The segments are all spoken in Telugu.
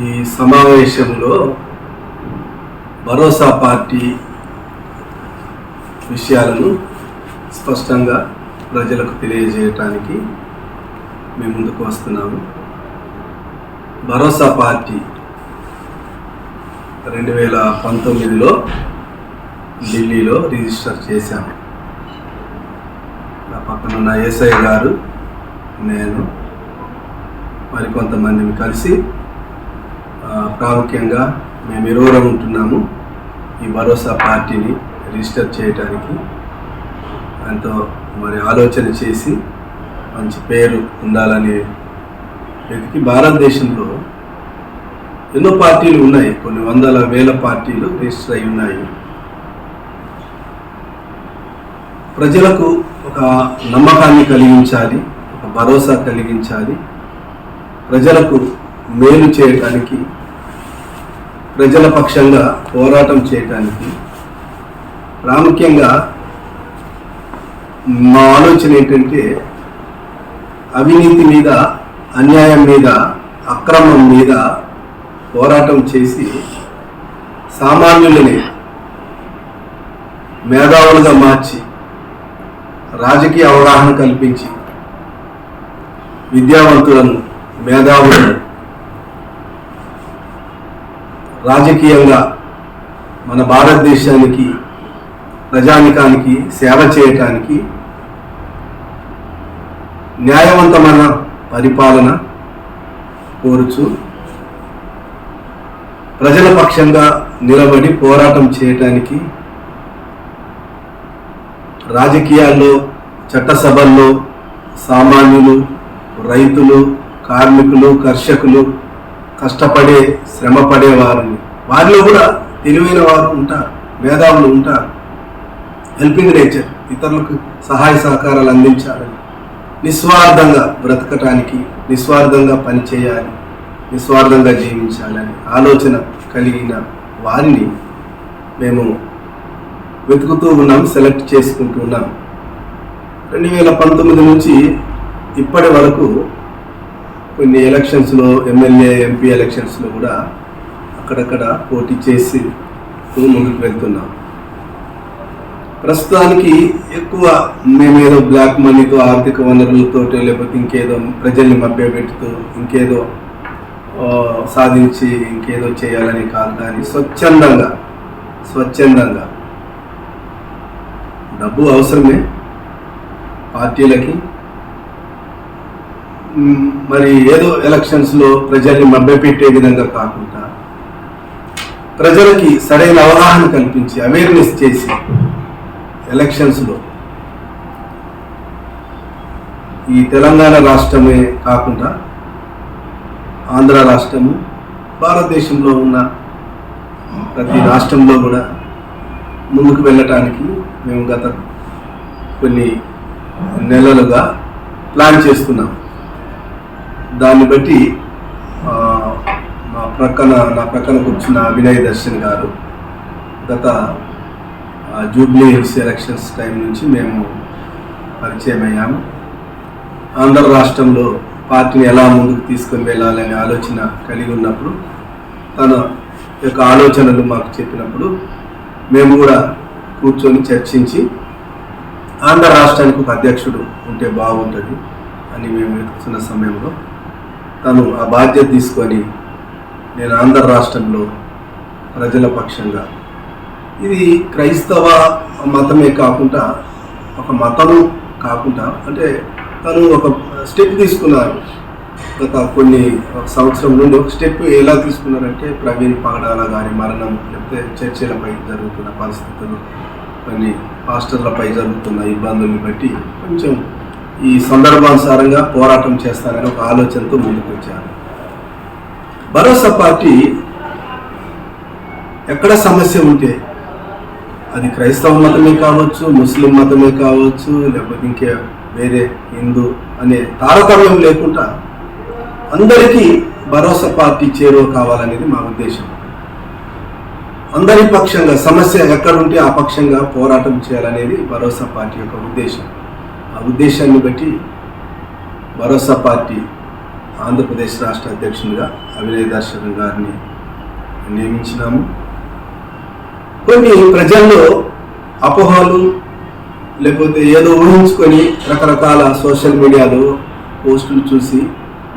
ఈ సమావేశంలో భరోసా పార్టీ విషయాలను స్పష్టంగా ప్రజలకు తెలియజేయటానికి మేము ముందుకు వస్తున్నాము. భరోసా పార్టీ 2019లో ఢిల్లీలో రిజిస్టర్ చేశాము. నా పక్కన ఉన్న ఏసఐ గారు, నేను మరికొంతమందిని కలిసి ప్రాముఖ్యంగా మేము ఇరువురం ఉంటున్నాము ఈ భరోసా పార్టీని రిజిస్టర్ చేయడానికి. ఎంతో ఆలోచన చేసి మంచి పేరు ఉండాలని వెతికి భారతదేశంలో ఎన్నో పార్టీలు ఉన్నాయి, కొన్ని వందల వేల పార్టీలు రిజిస్టర్ అయి ఉన్నాయి. ప్రజలకు ఒక నమ్మకాన్ని కలిగించాలి, ఒక భరోసా కలిగించాలి, ప్రజలకు మేలు చేయడానికి, ప్రజల పక్షంగా పోరాటం చేయడానికి. ప్రాముఖ్యంగా మా ఆలోచన ఏంటంటే అవినీతి మీద, అన్యాయం మీద, అక్రమం మీద పోరాటం చేసి సామాన్యులని మేధావులుగా మార్చి, రాజకీయ అవగాహన కల్పించి, విద్యావంతులను, మేధావులను రాజకీయంగా మన భారతదేశానికి, ప్రజానికానికి సేవ చేయటానికి, న్యాయవంతమైన పరిపాలన కోరుచు ప్రజల పక్షంగా నిలబడి పోరాటం చేయటానికి, రాజకీయాల్లో, చట్టసభల్లో సామాన్యులు, రైతులు, కార్మికులు, కర్షకులు, కష్టపడే శ్రమపడే వారిలో కూడా తెలివైన వారు ఉంటారు, మేధావులు ఉంటారు. హెల్పింగ్ నేచర్, ఇతరులకు సహాయ సహకారాలు అందించాలని, నిస్వార్థంగా బ్రతకటానికి, నిస్వార్థంగా పనిచేయాలి, నిస్వార్థంగా జీవించాలని ఆలోచన కలిగిన వారిని మేము వెతుకుతూ ఉన్నాం, సెలెక్ట్ చేసుకుంటూ ఉన్నాం. 2019 నుంచి ఇప్పటి వరకు కొన్ని ఎలక్షన్స్లో, ఎమ్మెల్యే, ఎంపీ ఎలక్షన్స్లో కూడా అక్కడక్కడ పోటీ చేసి ముందుకు వెళ్తున్నాం. ప్రస్తుతానికి ఎక్కువ మేమేదో బ్లాక్ మనీతో, ఆర్థిక వనరులతో, లేకపోతే ఇంకేదో ప్రజల్ని మభ్యపెడుతూ ఇంకేదో సాధించి ఇంకేదో చేయాలని కాదు, కానీ స్వచ్ఛందంగా డబ్బు అవసరమే పార్టీలకి, మరి ఏదో ఎలక్షన్స్లో ప్రజల్ని మభ్యపెట్టే విధంగా కాకుండా ప్రజలకి సరైన అవగాహన కల్పించి, అవేర్నెస్ చేసి ఎలక్షన్స్లో ఈ తెలంగాణ రాష్ట్రమే కాకుండా ఆంధ్ర రాష్ట్రము, భారతదేశంలో ఉన్న ప్రతి రాష్ట్రంలో కూడా ముందుకు వెళ్ళటానికి మేము గత కొన్ని నెలలుగా ప్లాన్ చేస్తున్నాం. దాన్ని బట్టి నా ప్రక్కన కూర్చున్న వినయ్ దర్శన్ గారు గత జూబ్లీ హిల్స్ ఎలక్షన్స్ టైం నుంచి మేము పరిచయం అయ్యాము. ఆంధ్ర రాష్ట్రంలో పార్టీని ఎలా ముందుకు తీసుకొని వెళ్ళాలనే ఆలోచన కలిగి ఉన్నప్పుడు, తన యొక్క ఆలోచనలు మాకు చెప్పినప్పుడు మేము కూడా కూర్చొని చర్చించి ఆంధ్ర రాష్ట్రానికి ఒక అధ్యక్షుడు ఉంటే బాగుంటుంది అని మేము వెతుకుతున్న సమయంలో తను ఆ బాధ్యత తీసుకొని, నేను ఆంధ్ర రాష్ట్రంలో ప్రజల పక్షంగా, ఇది క్రైస్తవ మతమే కాకుండా, ఒక మతము కాకుండా, అంటే తను ఒక స్టెప్ తీసుకున్నారు. గత కొన్ని సంవత్సరం నుండి ఒక స్టెప్ ఎలా తీసుకున్నారంటే, ప్రవీణ్ పగడాల గారి మరణం, లేకపోతే చర్చిలపై జరుగుతున్న పరిస్థితులు, కొన్ని పాస్టర్లపై జరుగుతున్న ఇబ్బందుల్ని బట్టి కొంచెం ఈ సందర్భానుసారంగా పోరాటం చేస్తారని ఒక ఆలోచనతో ముందుకు వచ్చారు. భరోసా పార్టీ ఎక్కడ సమస్య ఉంటే, అది క్రైస్తవ మతమే కావచ్చు, ముస్లిం మతమే కావచ్చు, లేకపోతే ఇంకే వేరే హిందూ అనే తారతమ్యం లేకుండా అందరికీ భరోసా పార్టీ చేరువ కావాలనేది మా ఉద్దేశం. అందరి పక్షంగా, సమస్య ఎక్కడుంటే ఆ పక్షంగా పోరాటం చేయాలనేది భరోసా పార్టీ యొక్క ఉద్దేశం. ఆ ఉద్దేశాన్ని బట్టి భరోసా పార్టీ ఆంధ్రప్రదేశ్ రాష్ట్ర అధ్యక్షునిగా అవినయ్ దర్శన్ గారిని నియమించినాము. కొన్ని ప్రజల్లో అపోహలు లేకపోతే ఏదో ఊహించుకొని రకరకాల సోషల్ మీడియాలో పోస్టులు చూసి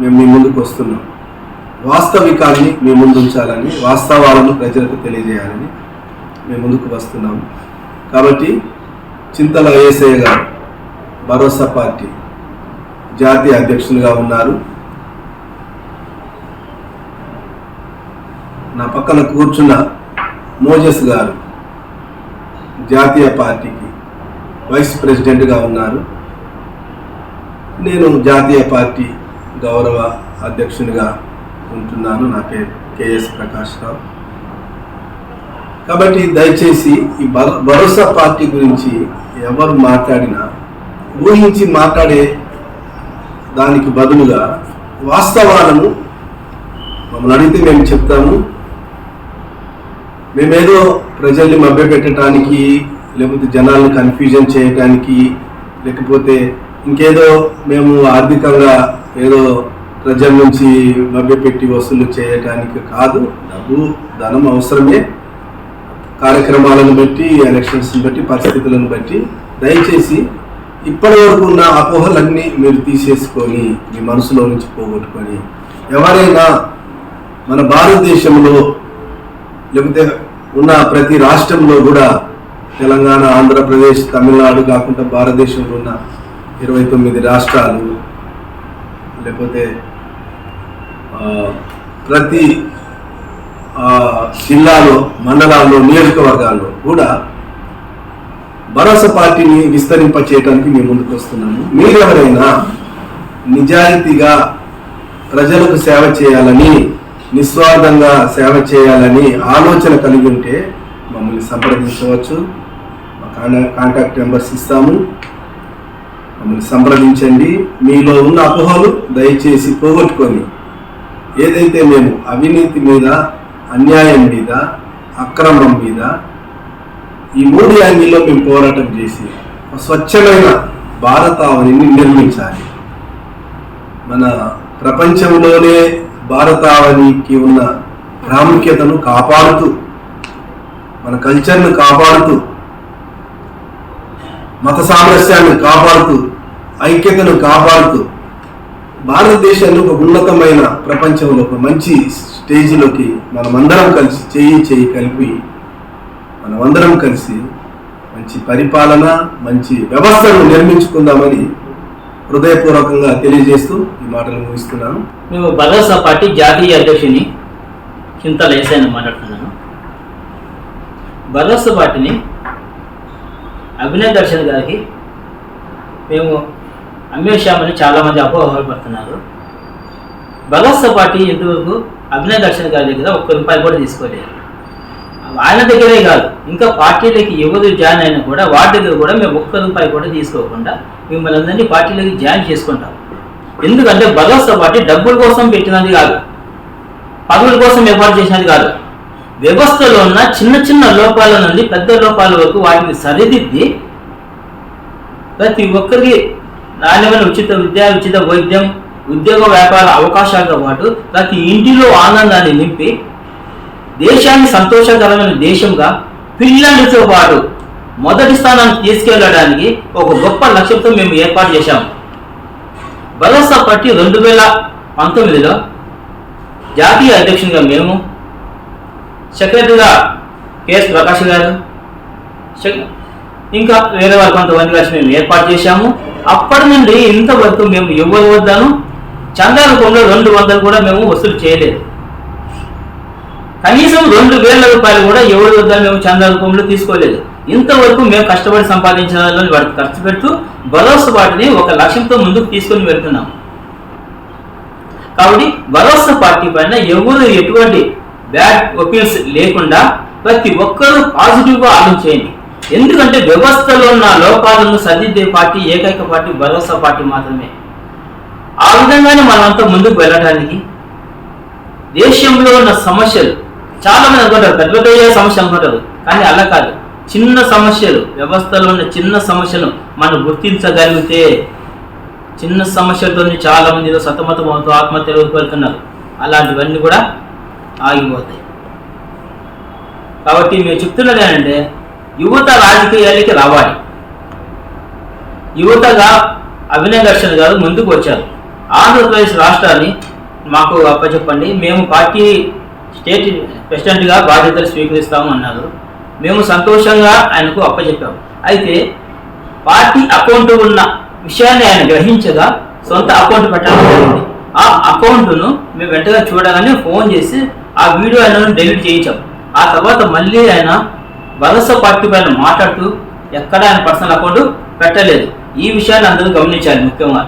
మేము మీ ముందుకు వస్తున్నాం. వాస్తవికాన్ని మీ ముందు ఉంచాలని, వాస్తవాలను ప్రజలకు తెలియజేయాలని మేము ముందుకు వస్తున్నాము. కాబట్టి చింతల యేసయ్య గారు భరోసా పార్టీ జాతీయ అధ్యక్షులుగా ఉన్నారు. నా పక్కన కూర్చున్న మోజెస్ గారు జాతీయ పార్టీకి వైస్ ప్రెసిడెంట్గా ఉన్నారు. నేను జాతీయ పార్టీ గౌరవ అధ్యక్షునిగా ఉంటున్నాను. నా పేరు కేఎస్ ప్రకాష్ రావు. కాబట్టి దయచేసి ఈ భరోసా పార్టీ గురించి ఎవరు మాట్లాడినా ఊహించి మాట్లాడే దానికి బదులుగా వాస్తవాలను మమ్మల్ని అడిగితే మేము చెప్తాము. మేమేదో ప్రజల్ని మభ్యపెట్టడానికి, లేకపోతే జనాలను కన్ఫ్యూజన్ చేయడానికి, లేకపోతే ఇంకేదో మేము ఆర్థికంగా ఏదో ప్రజల నుంచి మభ్యపెట్టి వసూలు చేయటానికి కాదు. డబ్బు ధనం అవసరమే, కార్యక్రమాలను బట్టి, ఎలక్షన్స్ని బట్టి, పరిస్థితులను బట్టి. దయచేసి ఇప్పటి వరకు ఉన్న అపోహలన్నీ మీరు తీసేసుకొని మీ మనసులో నుంచి పోగొట్టుకొని, ఎవరైనా మన భారతదేశంలో లేకపోతే ఉన్న ప్రతి రాష్ట్రంలో కూడా, తెలంగాణ, ఆంధ్రప్రదేశ్, తమిళనాడు కాకుండా భారతదేశంలో ఉన్న 29 రాష్ట్రాలు, లేకపోతే ప్రతి జిల్లాలో, మండలాల్లో, నియోజకవర్గాల్లో కూడా భరోసా పార్టీని విస్తరింప చేయడానికి మేము ముందుకు వస్తున్నాము. మీరెవరైనా నిజాయితీగా ప్రజలకు సేవ చేయాలని, నిస్వార్థంగా సేవ చేయాలని ఆలోచన కలిగి ఉంటే మమ్మల్ని సంప్రదించవచ్చు. మా కాంటాక్ట్ నెంబర్స్ ఇస్తాము, మమ్మల్ని సంప్రదించండి. మీలో ఉన్న అపోహలు దయచేసి పోగొట్టుకొని, ఏదైతే మేము అవినీతి మీద, అన్యాయం మీద, అక్రమం మీద, ఈ 3 యాంగిల్లో మేము పోరాటం చేసి స్వచ్ఛమైన భారతావనిని నిర్మించాలి. మన ప్రపంచంలోనే భారతావనికి ఉన్న ప్రాముఖ్యతను కాపాడుతూ, మన కల్చర్ను కాపాడుతూ, మత సామరస్యాన్ని కాపాడుతూ, ఐక్యతను కాపాడుతూ భారతదేశాన్ని ఒక ఉన్నతమైన ప్రపంచంలో ఒక మంచి స్టేజ్లోకి మనమందరం కలిసి చేయి కలిపి మనమందరం కలిసి మంచి పరిపాలన, మంచి వ్యవస్థను నిర్మించుకుందామని హృదయపూర్వకంగా తెలియజేస్తూ ఈ మాటలు ముగిస్తున్నాను. మేము భరోసా పార్టీ జాతీయ అధ్యక్షుని చింతల యేసయ్యని మాట్లాడుతున్నాను. భరోసా పార్టీని అవినయ్ దర్శన్ గారికి మేము అమ్మేశామని చాలామంది అపోహలు పడుతున్నారు. భరోసా పార్టీ ఇంతవరకు అవినయ్ దర్శన్ గారి దగ్గర ₹1 కూడా తీసుకోలేదు. ఆయన దగ్గరే కాదు, ఇంకా పార్టీలకి ఎవరు జాయిన్ అయినా కూడా వాటి దగ్గర కూడా మేము ₹1 కూడా తీసుకోకుండా మిమ్మల్ని అందరినీ పార్టీలోకి జాయిన్ చేసుకుంటాం. ఎందుకంటే భరోసా పార్టీ డబ్బుల కోసం పెట్టినది కాదు, పదవుల కోసం ఏర్పాటు చేసినది కాదు. వ్యవస్థలో ఉన్న చిన్న చిన్న లోపాల నుండి పెద్ద లోపాల వరకు వాటిని సరిదిద్ది ప్రతి ఒక్కరికి నాణ్యమైన ఉచిత విద్య, ఉచిత వైద్యం, ఉద్యోగ వ్యాపార అవకాశాలతో పాటు ప్రతి ఇంటిలో ఆనందాన్ని నింపి దేశాన్ని సంతోషకరమైన దేశంగా ఫిన్లాండ్తో పాటు మొదటి స్థానాన్ని తీసుకెళ్లడానికి ఒక గొప్ప లక్ష్యంతో మేము ఏర్పాటు చేశాము. భరోసా పార్టీ 2019లో జాతీయ అధ్యక్షునిగా మేము, సెక్రటరీగా కేఎస్ ప్రకాష్ గారు, ఇంకా వేరే వారు కొంతమంది కలిసి మేము ఏర్పాటు చేశాము. అప్పటి నుండి ఇంతవరకు మేము ఎవరి వద్దను చందా రూపంలో ₹200 కూడా మేము వసూలు చేయలేదు. కనీసం ₹2,000 కూడా ఎవరి వద్ద మేము చందా రూపంలో తీసుకోలేదు. ఇంతవరకు మేము కష్టపడి సంపాదించిన వాటికి ఖర్చు పెడుతూ భరోసా పార్టీని ఒక లక్ష్యంతో ముందుకు తీసుకొని వెళ్తున్నాం. కాబట్టి భరోసా పార్టీ పైన ఎవరు ఎటువంటి బ్యాడ్ ఒపీనియన్స్ లేకుండా ప్రతి ఒక్కరూ పాజిటివ్గా ఆలోచించండి. ఎందుకంటే వ్యవస్థలో ఉన్న లోపాలను సరిదిద్దే పార్టీ ఏకైక పార్టీ భరోసా పార్టీ మాత్రమే. ఆ విధంగానే మనమంతా ముందుకు వెళ్ళడానికి దేశంలో ఉన్న సమస్యలు చాలా మంది అనుకుంటారు, పెద్ద పెద్ద సమస్య అనుకుంటారు, కానీ అలా కాదు. చిన్న సమస్యలు, వ్యవస్థలో ఉన్న చిన్న సమస్యను మనం గుర్తించగలిగితే చిన్న సమస్యలతో చాలా మంది సతమతం అవుతూ ఆత్మహత్యలకు వెళ్తున్నారు. అలాంటివన్నీ కూడా ఆగిపోతాయి. కాబట్టి మేము చెప్తున్నది ఏంటంటే యువత రాజకీయాలకి రావాలి. యువతగా అభినయ్ దర్శన్ గారు ముందుకు వచ్చారు. ఆంధ్రప్రదేశ్ రాష్ట్రాన్ని మాకు అప్పచెప్పండి, మేము పార్టీ స్టేట్ ప్రెసిడెంట్గా బాధ్యతలు స్వీకరిస్తాము అన్నారు. మేము సంతోషంగా ఆయనకు అప్పచెప్పాము. అయితే పార్టీ అకౌంట్ ఉన్న విషయాన్ని ఆయన గ్రహించగా సొంత అకౌంట్ పెట్టడం జరిగింది. ఆ అకౌంట్ను మేము వెంటనే చూడగానే ఫోన్ చేసి ఆ వీడియో ఆయనను డిలీట్ చేయించాము. ఆ తర్వాత మళ్ళీ ఆయన భరోసా పార్టీ పైన మాట్లాడుతూ ఎక్కడ ఆయన పర్సనల్ అకౌంట్ పెట్టలేదు. ఈ విషయాన్ని అందరూ గమనించాలి ముఖ్యంగా.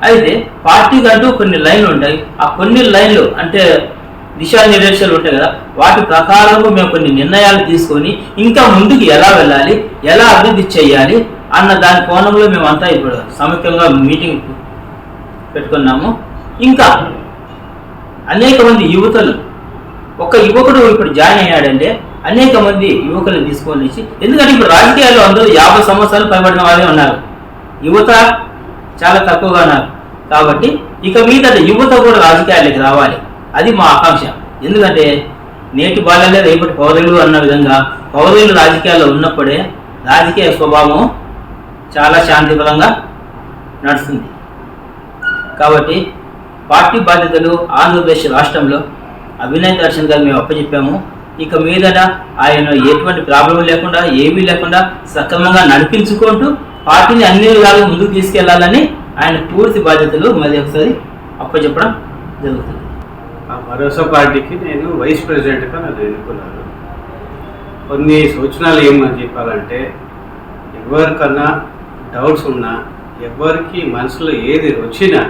అయితే పార్టీకి అంటూ కొన్ని లైన్లు ఉంటాయి. ఆ కొన్ని లైన్లు అంటే దిశానిర్దేశాలు ఉంటాయి కదా, వాటి ప్రకారంగా మేము కొన్ని నిర్ణయాలు తీసుకొని ఇంకా ముందుకు ఎలా వెళ్ళాలి, ఎలా అభివృద్ధి చేయాలి అన్న దాని కోణంలో మేమంతా ఇప్పుడు సమైక్యంగా మీటింగ్ పెట్టుకున్నాము. ఇంకా అనేక మంది యువతలు, ఒక యువకుడు ఇప్పుడు జాయిన్ అయ్యాడంటే అనేక మంది యువకులను తీసుకొని వచ్చి, ఎందుకంటే ఇప్పుడు రాజకీయాల్లో అందరూ 50 సంవత్సరాలు పైబడిన వాళ్ళే ఉన్నారు, యువత చాలా తక్కువగా ఉన్నారు. కాబట్టి ఇక మీద యువత కూడా రాజకీయాల్లోకి రావాలి, అది మా ఆకాంక్ష. ఎందుకంటే నేటి బాలలే రేపటి పౌరులు అన్న విధంగా పౌరులు రాజకీయాల్లో ఉన్నప్పుడే రాజకీయ స్వభావం చాలా శాంతిపరంగా నడుస్తుంది. కాబట్టి పార్టీ బాధ్యతలు ఆంధ్రప్రదేశ్ రాష్ట్రంలో అభినయ్ దర్శన్ గారు మేము అప్పచెప్పాము. ఇక మీదట ఆయన ఎటువంటి ప్రాబ్లం లేకుండా ఏమీ లేకుండా సక్రమంగా నడిపించుకుంటూ పార్టీని అన్ని విధాలుగా ముందుకు తీసుకెళ్లాలని ఆయన పూర్తి బాధ్యతలు మరి ఒకసారి అప్పచెప్పడం జరుగుతుంది. ఆ భరోసా పార్టీకి నేను వైస్ ప్రెసిడెంట్గా నన్ను ఎన్నుకున్నాను. కొన్ని సూచనలు ఏమని చెప్పాలంటే, ఎవరికన్నా డౌట్స్ ఉన్నా, ఎవరికి మనసులో ఏది వచ్చినా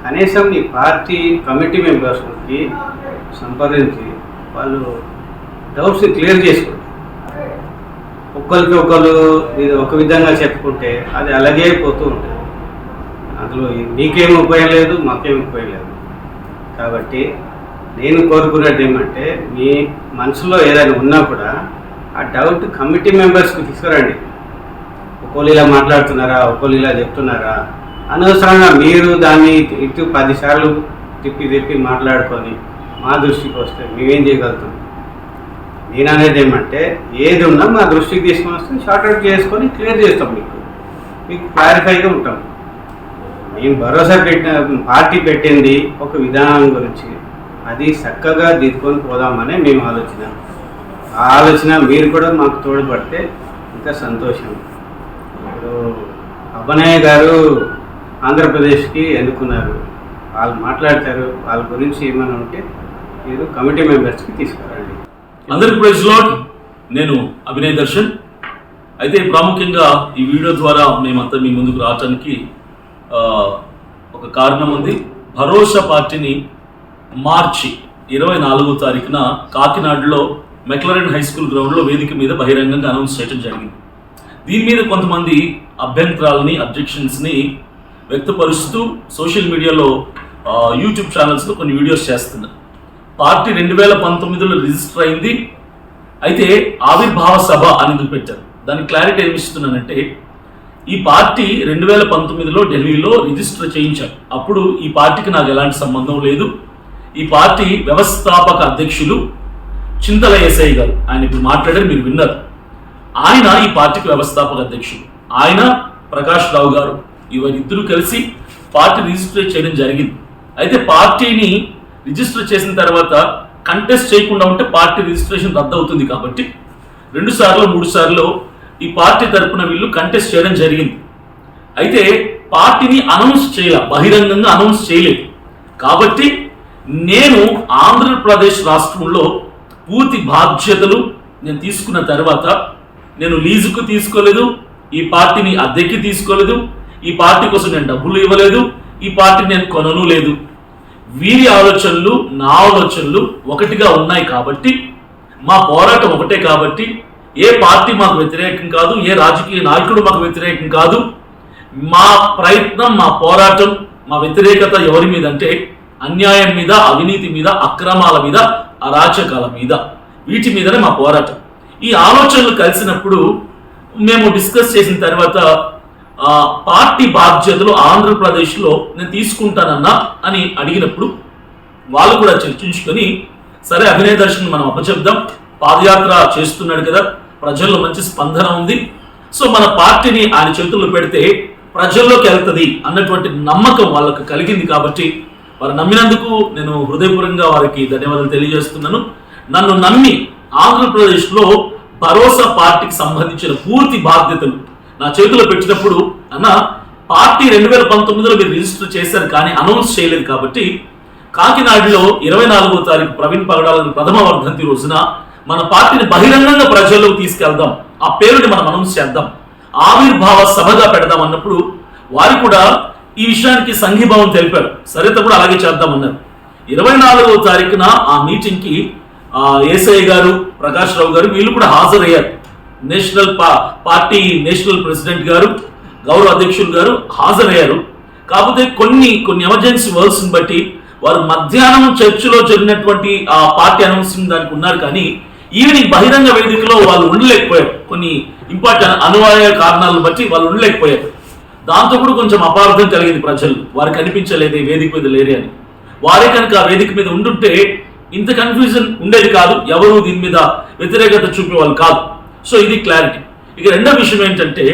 కనీసం ఈ పార్టీ కమిటీ మెంబర్స్కి సంప్రదించి వాళ్ళు డౌట్స్ని క్లియర్ చేసుకుంటారు. ఒకరికి ఒకరు ఇది ఒక విధంగా చెప్పుకుంటే అది అలాగే పోతూ ఉంటుంది. అందులో నీకేం ఉపయోగం లేదు, మాకేం ఉపయోగం లేదు. కాబట్టి నేను కోరుకున్నది ఏమంటే, మీ మనసులో ఏదైనా ఉన్నా కూడా ఆ డౌట్ కమిటీ మెంబర్స్కి తీసుకురండి. ఒకళ్ళు ఇలా మాట్లాడుతున్నారా, ఒకళ్ళు ఇలా చెప్తున్నారా, అనవసరంగా మీరు దాన్ని ఇటు 10 సార్లు తిప్పి మాట్లాడుకొని మా దృష్టికి వస్తే మేమేం చేయగలుగుతాం? నేను అనేది ఏమంటే, ఏది ఉన్నా మా దృష్టికి తీసుకొని వస్తే షార్ట్అవుట్ చేసుకొని క్లియర్ చేస్తాం, మీకు క్లారిఫైగా ఉంటాం. మేము భరోసా పార్టీ పెట్టింది ఒక విధానం గురించి, అది చక్కగా దిద్దుకొని పోదామనే మేము ఆలోచన. ఆ ఆలోచన మీరు కూడా మాకు తోడ్పడితే ఇంకా సంతోషం. ఇప్పుడు అభినయ్ గారు ఆంధ్రప్రదేశ్కి ఎన్నుకున్నారు, వాళ్ళు మాట్లాడతారు. వాళ్ళ గురించి ఏమైనా ఉంటే మీరు కమిటీ మెంబర్స్కి తీసుకురండి. అందరికి ప్రైజ్ లార్డ్. నేను అభినయ్ దర్శన్. అయితే ప్రాముఖ్యంగా ఈ వీడియో ద్వారా మేమంతా మీ ముందుకు రావడానికి ఒక కారణం ఉంది. భరోసా పార్టీని మార్చి 24వ తారీఖున కాకినాడలో మెక్లరెన్ హై స్కూల్ గ్రౌండ్లో వేదిక మీద బహిరంగంగా అనౌన్స్ చేయడం జరిగింది. దీని మీద కొంతమంది అభ్యంతరాలని, అబ్జెక్షన్స్ని వ్యక్తపరుస్తూ సోషల్ మీడియాలో యూట్యూబ్ ఛానల్స్లో కొన్ని వీడియోస్ చేస్తున్నారు. పార్టీ 2019లో రిజిస్టర్ అయింది. అయితే ఆవిర్భావ సభ అనేది పెట్టారు. దానికి క్లారిటీ ఏమి ఇస్తున్నానంటే, ఈ పార్టీ 2019లో ఢిల్లీలో రిజిస్టర్ చేయించారు. అప్పుడు ఈ పార్టీకి నాకు ఎలాంటి సంబంధం లేదు. ఈ పార్టీ వ్యవస్థాపక అధ్యక్షులు చింతల ఏసఐ గారు, ఆయన ఇప్పుడు మాట్లాడారు, మీరు విన్నారు. ఆయన ఈ పార్టీకి వ్యవస్థాపక అధ్యక్షులు. ఆయన ప్రకాష్ రావు గారు, ఇద్దరు కలిసి పార్టీ రిజిస్టర్ చేయడం జరిగింది. అయితే పార్టీని రిజిస్టర్ చేసిన తర్వాత కంటెస్ట్ చేయకుండా ఉంటే పార్టీ రిజిస్ట్రేషన్ రద్దు అవుతుంది. కాబట్టి 2 సార్లు 3 సార్లు ఈ పార్టీ తరపున వీళ్ళు కంటెస్ట్ చేయడం జరిగింది. అయితే పార్టీని అనౌన్స్ చేయాల, బహిరంగంగా అనౌన్స్ చేయలేదు. కాబట్టి నేను ఆంధ్రప్రదేశ్ రాష్ట్రంలో పూర్తి బాధ్యతలు నేను తీసుకున్న తర్వాత, నేను లీజుకు తీసుకోలేదు, ఈ పార్టీని అద్దెకి తీసుకోలేదు, ఈ పార్టీ కోసం నేను డబ్బులు ఇవ్వలేదు, ఈ పార్టీని నేను కొనను లేదు. వీరి ఆలోచనలు నా ఆలోచనలు ఒకటిగా ఉన్నాయి. కాబట్టి మా పోరాటం ఒకటే. కాబట్టి ఏ పార్టీ మాకు వ్యతిరేకం కాదు, ఏ రాజకీయ నాయకుడు మాకు వ్యతిరేకం కాదు. మా ప్రయత్నం, మా పోరాటం, మా వ్యతిరేకత ఎవరి మీద అంటే అన్యాయం మీద, అవినీతి మీద, అక్రమాల మీద, అరాచకాల మీద, వీటి మీదనే మా పోరాటం. ఈ ఆలోచనలు కలిసినప్పుడు మేము డిస్కస్ చేసిన తర్వాత పార్టీ బాధ్యతలు ఆంధ్రప్రదేశ్లో నేను తీసుకుంటానన్నా అని అడిగినప్పుడు వాళ్ళు కూడా చర్చించుకొని సరే అభినయ్ దర్శన్ మనం అప్పచెప్దాం, పాదయాత్ర చేస్తున్నాడు కదా, ప్రజల్లో మంచి స్పందన ఉంది, సో మన పార్టీని ఆయన చేతుల్లో పెడితే ప్రజల్లోకి వెళ్తుంది అన్నటువంటి నమ్మకం వాళ్ళకు కలిగింది. కాబట్టి వారు నమ్మినందుకు నేను హృదయపూర్వకంగా వారికి ధన్యవాదాలు తెలియజేస్తున్నాను. నన్ను నమ్మి ఆంధ్రప్రదేశ్లో భరోసా పార్టీకి సంబంధించిన పూర్తి బాధ్యతలు నా చేతిలో పెట్టినప్పుడు అన్న పార్టీ 2019లో మీరు రిజిస్టర్ చేశారు కానీ అనౌన్స్ చేయలేదు, కాబట్టి కాకినాడలో 24వ తారీఖు ప్రవీణ్ పగడాల ప్రథమ వర్ధంతి రోజున మన పార్టీని బహిరంగంగా ప్రజల్లోకి తీసుకెళ్దాం, ఆ పేరుని మనం అనౌన్స్ చేద్దాం, ఆవిర్భావ సభగా పెడదాం అన్నప్పుడు వారు కూడా ఈ విషయానికి సంఘీభావం తెలిపారు. సరే తప్పుడు అలాగే చేద్దామన్నారు. 24వ తారీఖున ఆ మీటింగ్కి ఏసఐ గారు, ప్రకాష్ రావు గారు వీళ్ళు కూడా హాజరయ్యారు. నేషనల్ పార్టీ నేషనల్ ప్రెసిడెంట్ గారు, గౌరవ అధ్యక్షులు గారు హాజరయ్యారు. కాకపోతే కొన్ని ఎమర్జెన్సీ వర్క్స్ని బట్టి వారు మధ్యాహ్నం చర్చిలో జరిగినటువంటి ఆ పార్టీ అనౌన్సింగ్ దానికి ఉన్నారు, కానీ ఈవినింగ్ బహిరంగ వేదికలో వాళ్ళు ఉండలేకపోయారు. కొన్ని ఇంపార్టెంట్ అనివార్య కారణాలను బట్టి వాళ్ళు ఉండలేకపోయారు. దాంతో కూడా కొంచెం అపార్థం కలిగింది ప్రజలు, వారికి కనిపించలేదు వేదిక మీద లేరే అని. వారే కనుక ఆ వేదిక మీద ఉండుంటే ఇంత కన్ఫ్యూజన్ ఉండేది కాదు, ఎవరు దీని మీద వ్యతిరేకత చూపేవాళ్ళు కాదు. సో ఇది క్లారిటీ. ఇక రెండో విషయం ఏంటంటే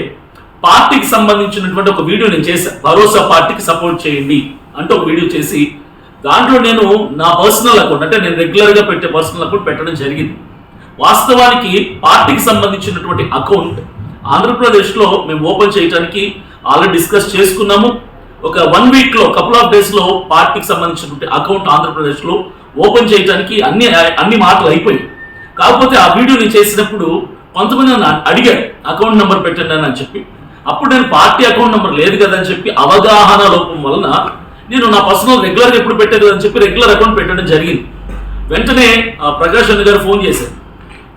పార్టీకి సంబంధించినటువంటి ఒక వీడియో నేను చేశాను, భరోసా పార్టీకి సపోర్ట్ చేయండి అంటూ ఒక వీడియో చేసి దాంట్లో నేను నా పర్సనల్ అకౌంట్ అంటే నేను రెగ్యులర్గా పెట్టే పర్సనల్ అకౌంట్ పెట్టడం జరిగింది. వాస్తవానికి పార్టీకి సంబంధించినటువంటి అకౌంట్ ఆంధ్రప్రదేశ్లో మేము ఓపెన్ చేయడానికి ఆల్రెడీ డిస్కస్ చేసుకున్నాము. ఒక 1 వీక్లో కపుల్ ఆఫ్ డేస్లో పార్టీకి సంబంధించినటువంటి అకౌంట్ ఆంధ్రప్రదేశ్లో ఓపెన్ చేయడానికి అన్ని మాటలు అయిపోయాయి. కాకపోతే ఆ వీడియో నేను చేసినప్పుడు కొంతమంది నన్ను అడిగారు అకౌంట్ నెంబర్ పెట్టండి అని చెప్పి. అప్పుడు నేను పార్టీ అకౌంట్ నెంబర్ లేదు కదా అని చెప్పి అవగాహన లోపం వలన నేను నా పర్సనల్ రెగ్యులర్గా ఎప్పుడు పెట్టేది అని చెప్పి రెగ్యులర్ అకౌంట్ పెట్టడం జరిగింది. వెంటనే ప్రకాష్ అన్న గారు ఫోన్ చేశారు,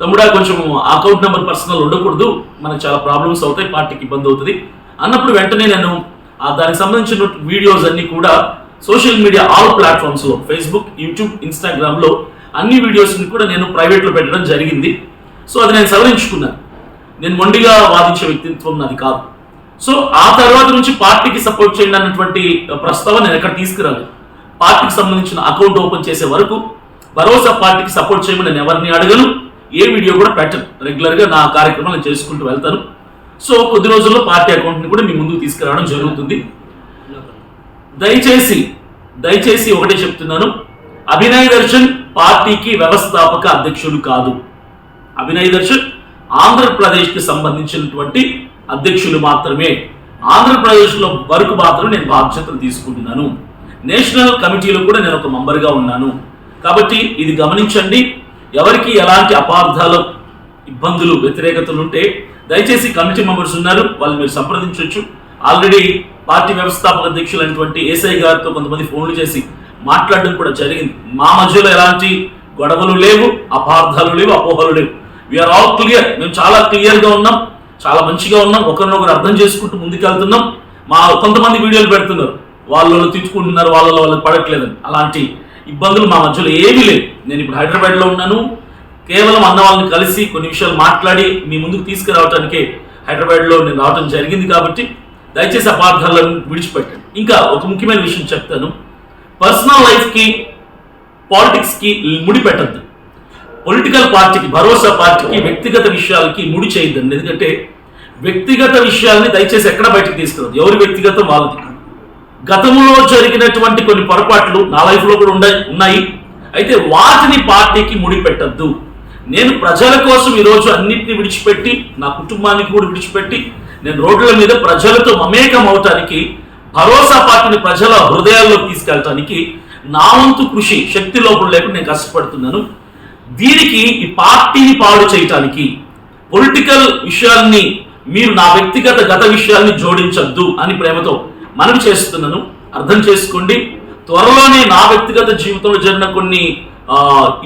తమ్ముడా కొంచెం అకౌంట్ నెంబర్ పర్సనల్ ఉండకూడదు, మనకు చాలా ప్రాబ్లమ్స్ అవుతాయి, పార్టీకి ఇబ్బంది అవుతుంది అన్నప్పుడు వెంటనే నేను దానికి సంబంధించిన వీడియోస్ అన్ని కూడా సోషల్ మీడియా ఆల్ ప్లాట్ఫామ్స్లో ఫేస్బుక్, యూట్యూబ్, ఇన్స్టాగ్రామ్లో అన్ని వీడియోస్ని కూడా నేను ప్రైవేట్లో పెట్టడం జరిగింది. సో అది నేను సవరించుకున్నాను. నేను మొండిగా వాదించే వ్యక్తిత్వం నాది కాదు. సో ఆ తర్వాత నుంచి పార్టీకి సపోర్ట్ చేయండి అన్నటువంటి ప్రస్తావన నేను ఎక్కడ తీసుకురాలేదు. పార్టీకి సంబంధించిన అకౌంట్ ఓపెన్ చేసే వరకు భరోసా పార్టీకి సపోర్ట్ చేయమని నేను ఎవరిని అడగను, ఏ వీడియో కూడా పెట్టను. రెగ్యులర్గా నా కార్యక్రమాలు నేను చేసుకుంటూ వెళ్తాను. సో కొద్ది రోజుల్లో పార్టీ అకౌంట్ని కూడా మీ ముందుకు తీసుకురావడం జరుగుతుంది. దయచేసి ఒకటే చెప్తున్నాను, అభినయ్ దర్శన్ పార్టీకి వ్యవస్థాపక అధ్యక్షుడు కాదు. అభినయ్ దర్శన్ ఆంధ్రప్రదేశ్కి సంబంధించినటువంటి అధ్యక్షులు మాత్రమే. ఆంధ్రప్రదేశ్లో వరకు మాత్రమే నేను బాధ్యతలు తీసుకుంటున్నాను. నేషనల్ కమిటీలో కూడా నేను ఒక మెంబర్గా ఉన్నాను. కాబట్టి ఇది గమనించండి. ఎవరికి ఎలాంటి అపార్థాలు, ఇబ్బందులు, వ్యతిరేకతలు ఉంటే దయచేసి కమిటీ మెంబర్స్ ఉన్నారు, వాళ్ళు మీరు సంప్రదించవచ్చు. ఆల్రెడీ పార్టీ వ్యవస్థాపక అధ్యక్షులు అయినటువంటి ఏసఐ గారితో కొంతమంది ఫోన్లు చేసి మాట్లాడడం కూడా జరిగింది. మా మధ్యలో ఎలాంటి గొడవలు లేవు, అపార్థాలు లేవు, అపోహలు లేవు. We are all clear. మేము చాలా క్లియర్గా ఉన్నాం, చాలా మంచిగా ఉన్నాం, ఒకరినొకరు అర్థం చేసుకుంటూ ముందుకెళ్తున్నాం. కొంతమంది వీడియోలు పెడుతున్నారు, వాళ్ళు తిట్టుకుంటున్నారు, వాళ్ళకి పడట్లేదని. అలాంటి ఇబ్బందులు మా మధ్యలో ఏమీ లేవు. నేను ఇప్పుడు హైదరాబాద్లో ఉన్నాను. కేవలం అన్న వాళ్ళని కలిసి కొన్ని విషయాలు మాట్లాడి మీ ముందుకు తీసుకురావడానికే హైదరాబాద్లో నేను రావడం జరిగింది. కాబట్టి దయచేసి అపార్థాలను విడిచిపెట్టండి. ఇంకా ఒక ముఖ్యమైన విషయం చెప్తాను, పర్సనల్ లైఫ్కి పాలిటిక్స్కి ముడి పెట్టద్దు. పొలిటికల్ పార్టీకి, భరోసా పార్టీకి వ్యక్తిగత విషయాలకి ముడి చేయొద్దండి. ఎందుకంటే వ్యక్తిగత విషయాల్ని దయచేసి ఎక్కడ బయటకు తీసుకురాదు. ఎవరి వ్యక్తిగతం వాళ్ళది. గతంలో జరిగినటువంటి కొన్ని పొరపాట్లు నా లైఫ్లో కూడా ఉన్నాయి. అయితే వాటిని పార్టీకి ముడి పెట్టద్దు. నేను ప్రజల కోసం ఈరోజు అన్నింటినీ విడిచిపెట్టి, నా కుటుంబానికి కూడా విడిచిపెట్టి నేను రోడ్ల మీద ప్రజలతో మమేకం అవటానికి, భరోసా పార్టీని ప్రజల హృదయాల్లోకి తీసుకెళ్ళటానికి నా వంతు కృషి, శక్తి లోపల లేకుండా నేను కష్టపడుతున్నాను. దీనికి ఈ పార్టీని పాడు చేయటానికి పొలిటికల్ విషయాల్ని మీరు నా వ్యక్తిగత గత విషయాల్ని జోడించద్దు అని ప్రేమతో మనవి చేస్తున్నాను. అర్థం చేసుకోండి. త్వరలోనే నా వ్యక్తిగత జీవితంలో జరిగిన కొన్ని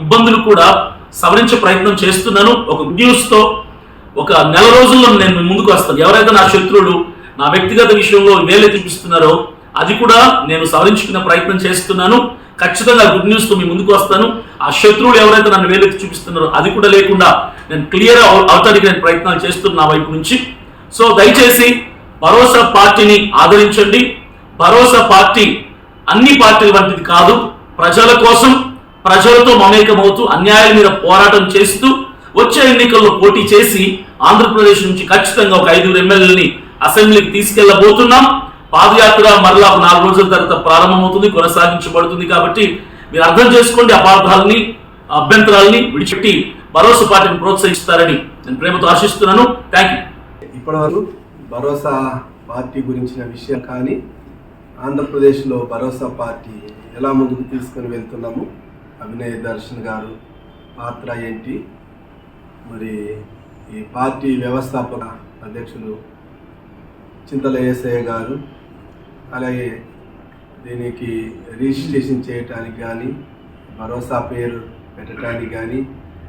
ఇబ్బందులు కూడా సవరించే ప్రయత్నం చేస్తున్నాను. ఒక గుడ్ న్యూస్తో ఒక నెల రోజుల్లో నేను ముందుకు వస్తాను. ఎవరైతే నా శత్రువులు నా వ్యక్తిగత విషయంలో వేలే చూపిస్తున్నారో అది కూడా నేను సవరించుకునే ప్రయత్నం చేస్తున్నాను. ఖచ్చితంగా గుడ్ న్యూస్తో మీ ముందుకు వస్తాను. ఆ శత్రువులు ఎవరైతే నన్ను వేలెత్తి చూపిస్తున్నారో అది కూడా లేకుండా నేను క్లియర్ అవటానికి నేను ప్రయత్నాలు చేస్తున్నాను నా వైపు నుంచి. సో దయచేసి భరోసా పార్టీని ఆదరించండి. భరోసా పార్టీ అన్ని పార్టీల వంటిది కాదు. ప్రజల కోసం, ప్రజలతో మమేకమవుతూ అన్యాయం మీద పోరాటం చేస్తూ వచ్చే ఎన్నికల్లో పోటీ చేసి ఆంధ్రప్రదేశ్ నుంచి ఖచ్చితంగా ఒక 5 ఎమ్మెల్యేలని అసెంబ్లీకి తీసుకెళ్లబోతున్నాం. పాదయాత్ర మరలా 4 రోజుల తర్వాత ప్రారంభమవుతుంది, కొనసాగించబడుతుంది. కాబట్టి మీరు అర్థం చేసుకోండి, అపార్థాలని, అభ్యంతరాలని విడిచిపెట్టి భరోసా పార్టీని ప్రోత్సహిస్తారని నేను ప్రేమతో ఆశిస్తున్నాను. Thank you. ఇప్పటివరకు భరోసా పార్టీ గురించిన విషయం కానీ, ఆంధ్రప్రదేశ్లో భరోసా పార్టీ ఎలా ముందుకు తీసుకొని వెళ్తున్నాము, అభినయ్ దర్శన్ గారు పాత్ర ఏంటి, మరి ఈ పార్టీ వ్యవస్థాపక అధ్యక్షులు చింతల ఏసయ్య గారు, అలాగే దీనికి రిజిస్ట్రేషన్ చేయటానికి కానీ, భరోసా పేరు పెట్టడానికి కానీ,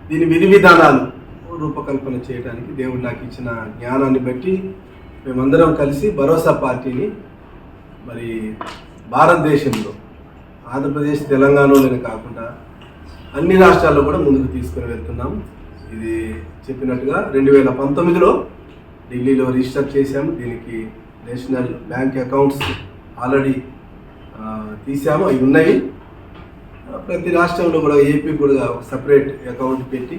దీని విధి విధానాలు రూపకల్పన చేయడానికి దేవుడు నాకు ఇచ్చిన జ్ఞానాన్ని బట్టి మేమందరం కలిసి భరోసా పార్టీని మరి భారతదేశంలో, ఆంధ్రప్రదేశ్ తెలంగాణలోనే కాకుండా అన్ని రాష్ట్రాల్లో కూడా ముందుకు తీసుకొని వెళ్తున్నాం. ఇది చెప్పినట్టుగా 2019లో ఢిల్లీలో రిజిస్టర్ చేశాము. దీనికి నేషనల్ బ్యాంక్ అకౌంట్స్ ఆల్రెడీ తీసాము, అవి ఉన్నాయి. ప్రతి రాష్ట్రంలో కూడా ఏపీ కూడా ఒక సపరేట్ అకౌంట్ పెట్టి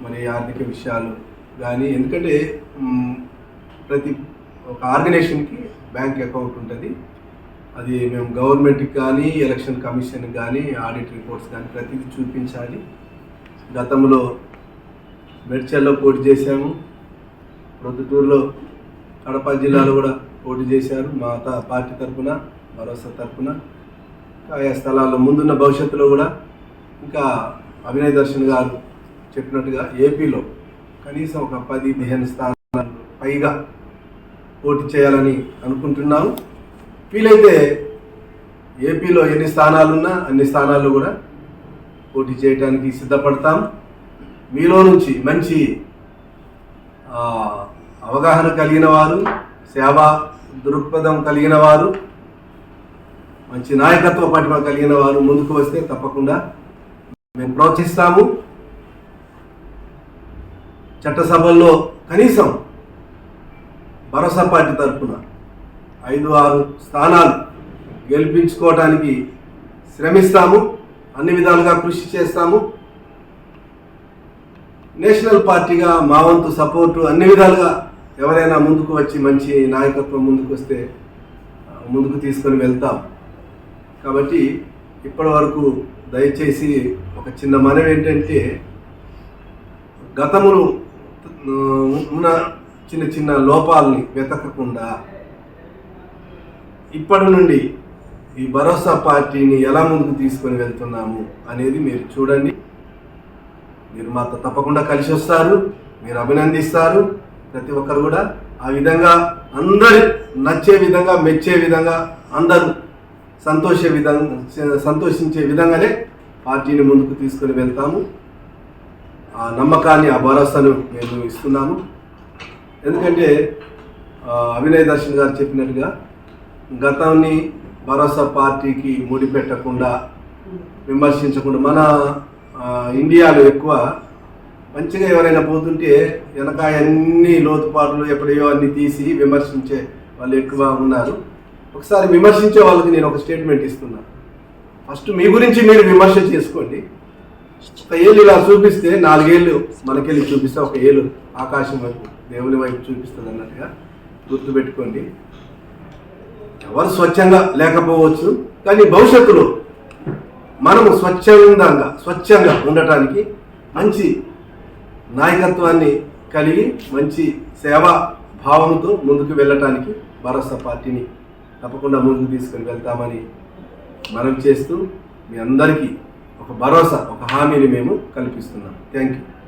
మరి ఆర్థిక విషయాలు కానీ, ఎందుకంటే ప్రతి ఒక ఆర్గనైజేషన్కి బ్యాంక్ అకౌంట్ ఉంటుంది. అది మేము గవర్నమెంట్కి కానీ, ఎలక్షన్ కమిషన్కి కానీ, ఆడిట్ రిపోర్ట్స్ కానీ ప్రతిదీ చూపించాలి. గతంలో మెడ్చల్లో పోటీ చేశాము, ప్రొద్దుటూరులో, కడప జిల్లాలో కూడా పోటీ చేశారు మా పార్టీ తరఫున, భరోసా తరఫున. ఆయా స్థలాల్లో ముందున్న భవిష్యత్తులో కూడా ఇంకా అభినయ్ దర్శన్ గారు చెప్పినట్టుగా ఏపీలో కనీసం ఒక 10-15 స్థానాలు పైగా పోటీ చేయాలని అనుకుంటున్నాము. వీలైతే ఏపీలో ఎన్ని స్థానాలున్నా అన్ని స్థానాల్లో కూడా పోటీ చేయడానికి సిద్ధపడతాం. మీలో నుంచి మంచి అవగాహన కలిగిన వారు, సేవా దృక్పథం కలిగిన వారు, మంచి నాయకత్వ పటిమ కలిగిన వారు ముందుకు వస్తే తప్పకుండా మేము ప్రోత్సహిస్తాము. చట్టసభల్లో కనీసం భరోసా పార్టీ తరఫున 5-6 స్థానాలు గెలిపించుకోవడానికి శ్రమిస్తాము, అన్ని విధాలుగా కృషి చేస్తాము. నేషనల్ పార్టీగా మా వంతు సపోర్టు అన్ని విధాలుగా ఎవరైనా ముందుకు వచ్చి మంచి నాయకత్వం ముందుకు వస్తే ముందుకు తీసుకొని వెళ్తాం. కాబట్టి ఇప్పటి వరకు దయచేసి ఒక చిన్న మనవి ఏంటంటే, గతమును ఉన్న చిన్న చిన్న లోపాలని వెతకకుండా ఇప్పటి నుండి ఈ భరోసా పార్టీని ఎలా ముందుకు తీసుకొని వెళ్తున్నాము అనేది మీరు చూడండి. మీరు మాతో తప్పకుండా కలిసి వస్తారు, మీరు అభినందిస్తారు. ప్రతి ఒక్కరు కూడా ఆ విధంగా అందరి నచ్చే విధంగా, మెచ్చే విధంగా, అందరూ సంతోషించే విధంగానే పార్టీని ముందుకు తీసుకొని వెళ్తాము. ఆ నమ్మకాన్ని, ఆ భరోసాను మేము ఇస్తున్నాము. ఎందుకంటే అభినయ్ దర్శన్ గారు చెప్పినట్టుగా గతాన్ని భరోసా పార్టీకి ముడిపెట్టకుండా, విమర్శించకుండా, మన ఇండియాలో ఎక్కువ మంచిగా ఎవరైనా పోతుంటే వెనక అన్ని లోతుపాట్లు ఎప్పుడో అన్ని తీసి విమర్శించే వాళ్ళు ఎక్కువ ఉన్నారు. ఒకసారి విమర్శించే వాళ్ళకి నేను ఒక స్టేట్మెంట్ ఇస్తున్నాను. ఫస్ట్ మీ గురించి మీరు విమర్శ చేసుకోండి. ఒక ఏళ్ళు ఇలా చూపిస్తే 4 ఏళ్ళు మనకెళ్ళి చూపిస్తే 1 ఏళ్ళు ఆకాశం వైపు, దేవుని వైపు చూపిస్తుంది అన్నట్టుగా గుర్తుపెట్టుకోండి. ఎవరు స్వచ్ఛంగా లేకపోవచ్చు, కానీ భవిష్యత్తులో మనము స్వచ్ఛంగా ఉండటానికి మంచి నాయకత్వాన్ని కలిగి మంచి సేవా భావంతో ముందుకు వెళ్ళటానికి భరోసా పార్టీని తప్పకుండా ముందుకు తీసుకొని వెళ్తామని మనం చేస్తూ మీ అందరికీ ఒక భరోసా, ఒక హామీని మేము కల్పిస్తున్నాం. Thank you.